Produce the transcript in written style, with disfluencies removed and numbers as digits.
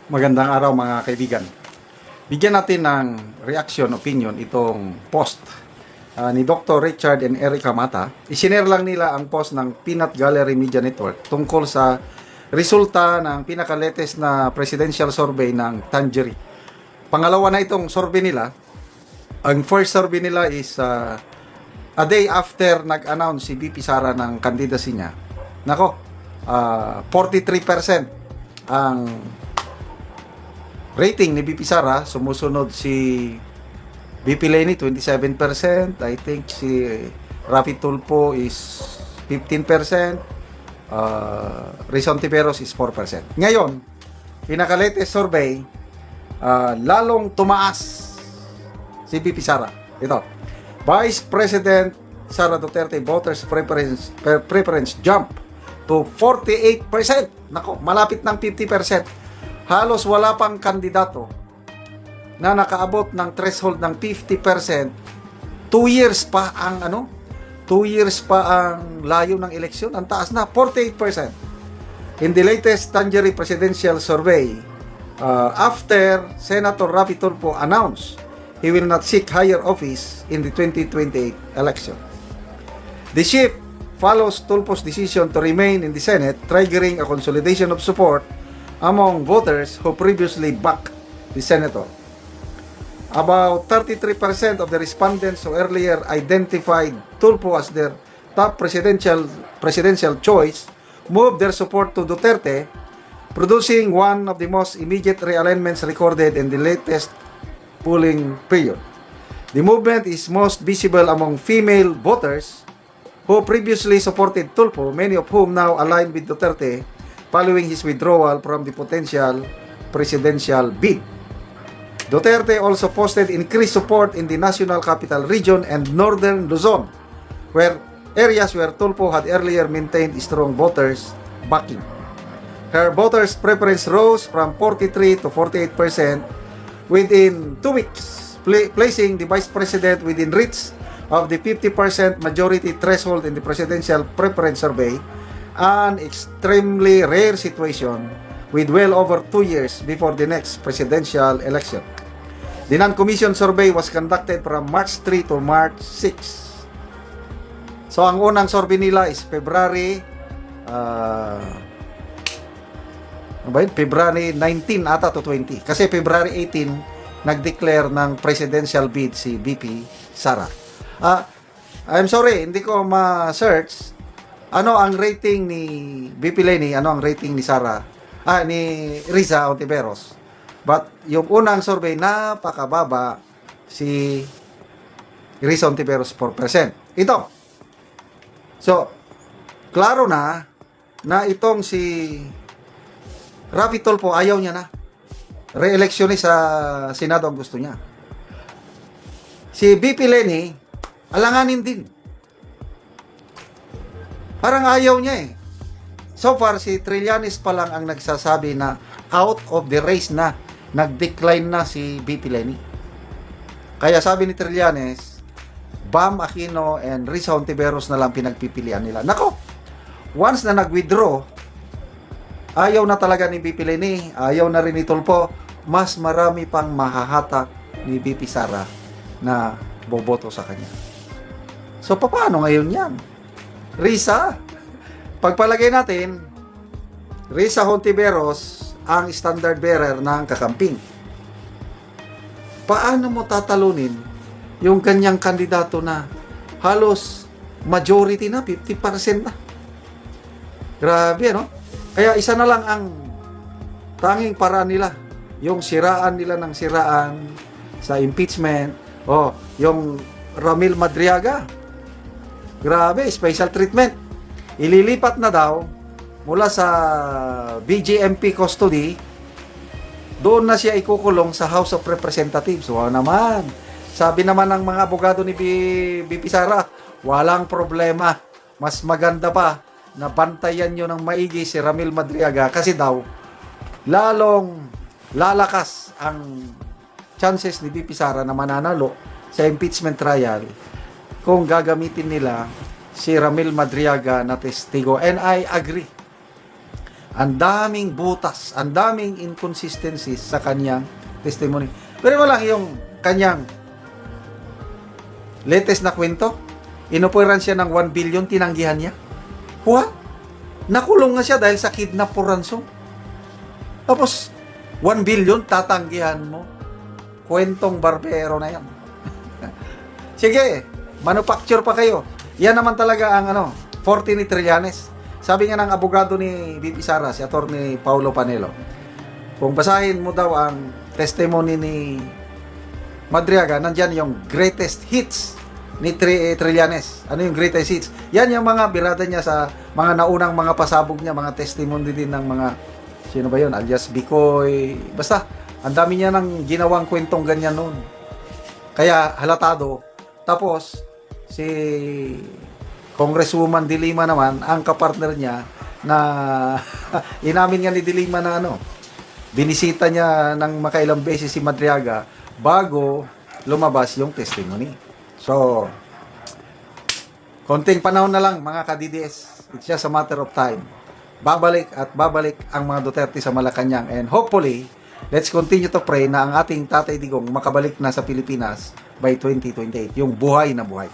Magandang araw mga kaibigan. Bigyan natin ng reaction, opinion itong post ni Dr. Richard and Erica Mata. Isinare lang nila ang post ng Peanut Gallery Media Network tungkol sa resulta ng pinaka-latest na presidential survey ng Tangery. Pangalawa na itong survey nila. Ang first survey nila is a day after nag-announce si VP Sara ng candidacy niya. Nako, 43% ang rating ni VP Sara. Sumusunod si VP Leni 27%, I think si Rafi Tulfo is 15%, Rizon Tiveros is 4%. Ngayon, pinaka-latest survey, lalong tumaas si VP Sara. Ito, Vice President Sara Duterte voters preference jump to 48%. Nako, malapit ng 50%. Halos wala pang kandidato na nakaabot ng threshold ng 50%. 2 years pa ang 2 years pa ang layo ng eleksyon. Ang taas na, 48%. In the latest Tangery presidential survey, after Senator Rafi Tulfo announced he will not seek higher office in the 2028 election. The shift follows Tulfo's decision to remain in the Senate, triggering a consolidation of support among voters who previously backed the senator. About 33% of the respondents who earlier identified Tulfo as their top presidential choice moved their support to Duterte, producing one of the most immediate realignments recorded in the latest polling period. The movement is most visible among female voters who previously supported Tulfo, many of whom now align with Duterte following his withdrawal from the potential presidential bid. Duterte also posted increased support in the National Capital Region and Northern Luzon, areas where Tulfo had earlier maintained strong voters backing. Her voters' preference rose from 43 to 48% within 2 weeks, placing the Vice President within reach of the 50% majority threshold in the presidential preference survey, an extremely rare situation with well over 2 years before the next presidential election. The non-commissioned survey was conducted from March 3 to March 6. So ang unang survey nila is February 19 ata to 20. Kasi February 18 nag-declare ng presidential bid si VP Sara. I'm sorry, hindi ko ma-search ano ang rating ni VP Leni, ano ang rating ni Sara, ni Riza Ontiveros. But yung unang survey, napakababa, si Riza Ontiveros 4%. Ito. So, klaro na itong si Rafi Tulfo, ayaw niya na. Re-election sa Senado ang gusto niya. Si VP Leni, alanganin din. Parang ayaw niya eh. So far, si Trillanes pa lang ang nagsasabi na out of the race na, nag-decline na si VP Leni. Kaya sabi ni Trillanes, Bam Aquino and Riza Ontiveros na lang pinagpipilian nila. Nako, once na nag-withdraw, ayaw na talaga ni VP Leni, ayaw na rin ni Tulfo, mas marami pang mahahatak ni VP Sara na boboto sa kanya. So, paano ngayon yan? Riza, pagpalagay natin, Riza Ontiveros ang standard bearer ng kakamping. Paano mo tatalunin yung kanyang kandidato na halos majority na, 50% na? Grabe, no? Kaya isa na lang ang tanging paraan nila, yung siraan nila ng siraan sa impeachment, yung Ramil Madriaga. Grabe, special treatment. Ililipat na daw mula sa BJMP custody, doon na siya ikukulong sa House of Representatives. Wow naman. Sabi naman ng mga abogado ni VP Sara, walang problema. Mas maganda pa na bantayan nyo ng maigi si Ramil Madriaga kasi daw, lalong lalakas ang chances ni VP Sara na mananalo sa impeachment trial kung gagamitin nila si Ramil Madriaga na testigo. And I agree. Ang daming butas, ang daming inconsistencies sa kanyang testimony. Pero wala yung kanyang latest na kwento. Inupuran siya ng 1 billion, tinanggihan niya. What? Nakulong nga siya dahil sa kidnap for ransom. Tapos, 1 billion, tatanggihan mo. Kwentong barbero na yan. Sige, manufacture pa kayo. Yan naman talaga ang 40 ni Trillanes. Sabi nga ng abogado ni VP Sara, si Attorney Paulo Panelo, kung basahin mo daw ang testimony ni Madriaga, nandyan yung greatest hits ni Trillanes. Ano yung greatest hits? Yan yung mga birada niya sa mga naunang mga pasabog niya, mga testimony din ng mga, sino ba yun? Alias Bicoy. Basta, ang dami niya ng ginawang kwentong ganyan noon. Kaya halatado. Tapos, si Congresswoman De Lima naman, ang kapartner niya na inamin nga ni De Lima na binisita niya ng makailang beses si Madriaga bago lumabas yung testimony. So, konting panahon na lang mga ka-DDS. It's just a matter of time. Babalik at babalik ang mga Duterte sa Malacanang, and hopefully, let's continue to pray na ang ating Tatay Digong makabalik na sa Pilipinas by 2028. Yung buhay na buhay.